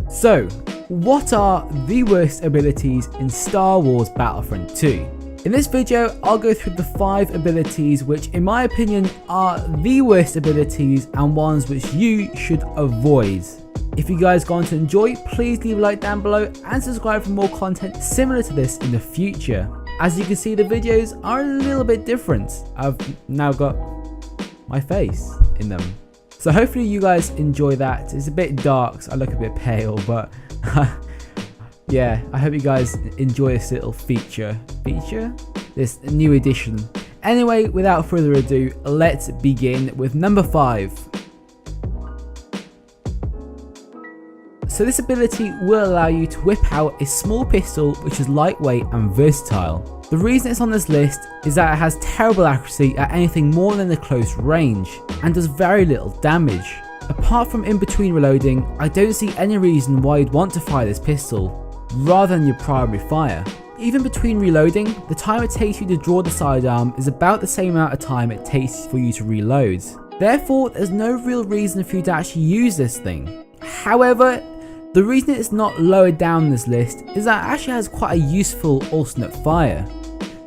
So, what are the worst abilities in Star Wars Battlefront 2? In this video, I'll go through the 5 abilities which in my opinion are the worst abilities and ones which you should avoid. If you guys going to enjoy, please leave a like down below and subscribe for more content similar to this in the future. As you can see, the videos are a little bit different. I've now got my face in them. So hopefully you guys enjoy that. It's a bit dark, so I look a bit pale, but yeah, I hope you guys enjoy this little feature, this new edition. Anyway, without further ado, let's begin with number 5. So this ability will allow you to whip out a small pistol which is lightweight and versatile. The reason it's on this list is that it has terrible accuracy at anything more than the close range and does very little damage. Apart from in between reloading, I don't see any reason why you'd want to fire this pistol rather than your primary fire. Even between reloading, the time it takes you to draw the sidearm is about the same amount of time it takes for you to reload. Therefore, there's no real reason for you to actually use this thing. However, the reason it's not lower down this list is that it actually has quite a useful alternate fire.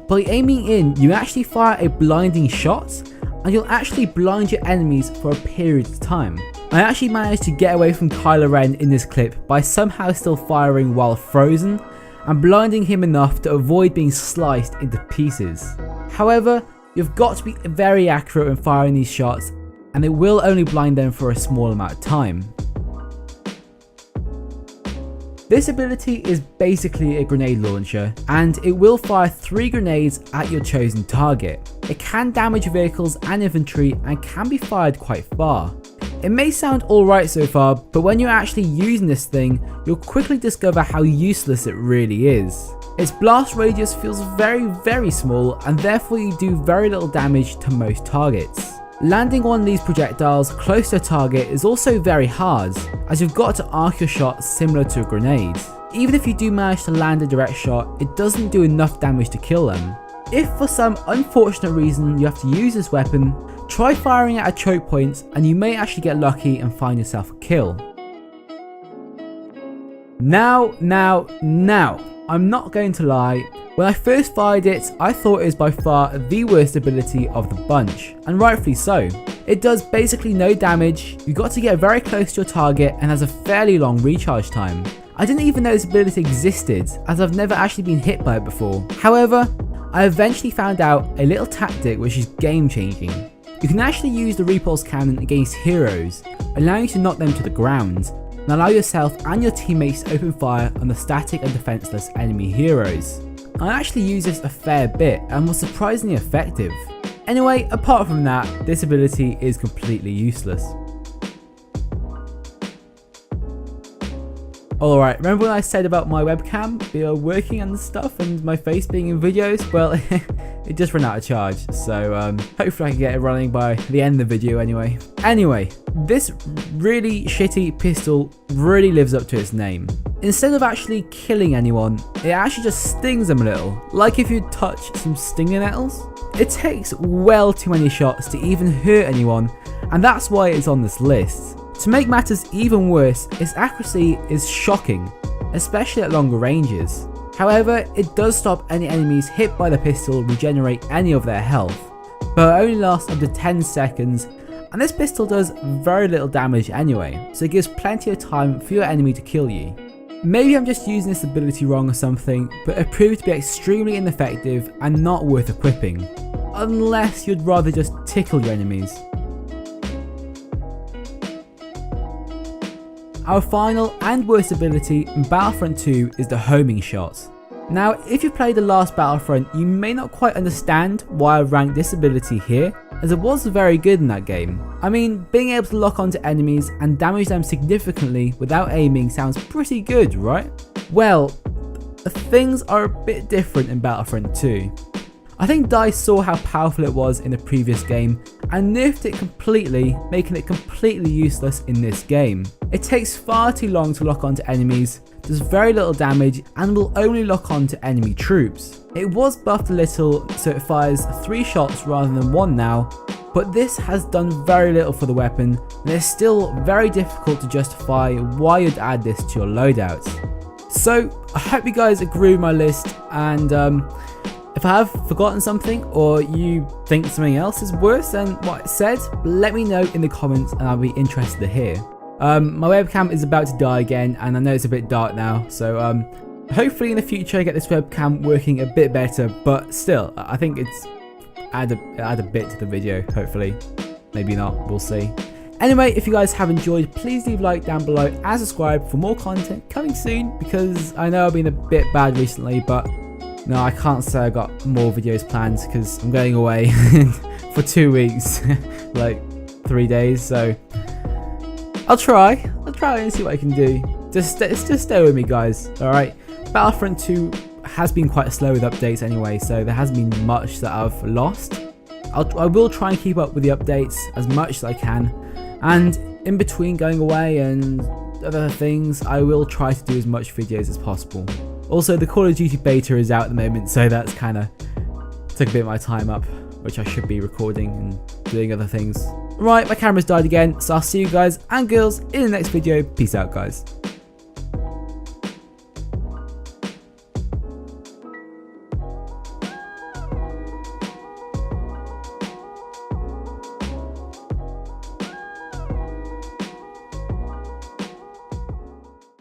By aiming in, you actually fire a blinding shot and you'll actually blind your enemies for a period of time. I actually managed to get away from Kylo Ren in this clip by somehow still firing while frozen and blinding him enough to avoid being sliced into pieces. However, you've got to be very accurate when firing these shots and it will only blind them for a small amount of time. This ability is basically a grenade launcher and it will fire 3 grenades at your chosen target. It can damage vehicles and infantry and can be fired quite far. It may sound alright so far, but when you're actually using this thing, you'll quickly discover how useless it really is. Its blast radius feels very small and therefore you do very little damage to most targets. Landing one of these projectiles close to a target is also very hard, as you've got to arc your shot similar to a grenade. Even if you do manage to land a direct shot, it doesn't do enough damage to kill them. If for some unfortunate reason you have to use this weapon, try firing at a choke point and you may actually get lucky and find yourself a kill. Now, I'm not going to lie, when I first fired it, I thought it was by far the worst ability of the bunch, and rightfully so. It does basically no damage, you got to get very close to your target and has a fairly long recharge time. I didn't even know this ability existed, as I've never actually been hit by it before. However, I eventually found out a little tactic which is game changing. You can actually use the repulse cannon against heroes, allowing you to knock them to the ground, and allow yourself and your teammates to open fire on the static and defenseless enemy heroes. I actually use this a fair bit and was surprisingly effective. Anyway, apart from that, this ability is completely useless. Alright, remember when I said about my webcam working and stuff and my face being in videos? Well, it just ran out of charge, so hopefully I can get it running by the end of the video anyway. Anyway, this really shitty pistol really lives up to its name. Instead of actually killing anyone, it actually just stings them a little, like if you touch some stinging nettles. It takes well too many shots to even hurt anyone, and that's why it's on this list. To make matters even worse, its accuracy is shocking, especially at longer ranges. However, it does stop any enemies hit by the pistol regenerate any of their health, but it only lasts up to 10 seconds, and this pistol does very little damage anyway, so it gives plenty of time for your enemy to kill you. Maybe I'm just using this ability wrong or something, but it proved to be extremely ineffective and not worth equipping, unless you'd rather just tickle your enemies. Our final and worst ability in Battlefront 2 is the homing shot. Now, if you played the last Battlefront, you may not quite understand why I ranked this ability here, as it was very good in that game. I mean, being able to lock onto enemies and damage them significantly without aiming sounds pretty good, right? Well, things are a bit different in Battlefront 2. I think DICE saw how powerful it was in the previous game and nerfed it completely, making it completely useless in this game. It takes far too long to lock onto enemies, does very little damage, and will only lock onto enemy troops. It was buffed a little, so it fires 3 shots rather than 1 now, but this has done very little for the weapon, and it's still very difficult to justify why you'd add this to your loadouts. So I hope you guys agree with my list, and if I have forgotten something or you think something else is worse than what I said, let me know in the comments and I'll be interested to hear. My webcam is about to die again, and I know it's a bit dark now, so hopefully in the future I get this webcam working a bit better, but still, I think it's add a bit to the video, hopefully. Maybe not, we'll see. Anyway, if you guys have enjoyed, please leave a like down below and subscribe for more content coming soon, because I know I've been a bit bad recently, but no, I can't say I got more videos planned because I'm going away for 2 weeks, like 3 days, so I'll try and see what I can do. Just stay with me, guys, alright? Battlefront 2 has been quite slow with updates anyway, so there hasn't been much that I've lost. I will try and keep up with the updates as much as I can, and in between going away and other things, I will try to do as much videos as possible. Also, the Call of Duty beta is out at the moment, so that's kind of took a bit of my time up, which I should be recording and doing other things. Right, my camera's died again, so I'll see you guys and girls in the next video. Peace out, guys.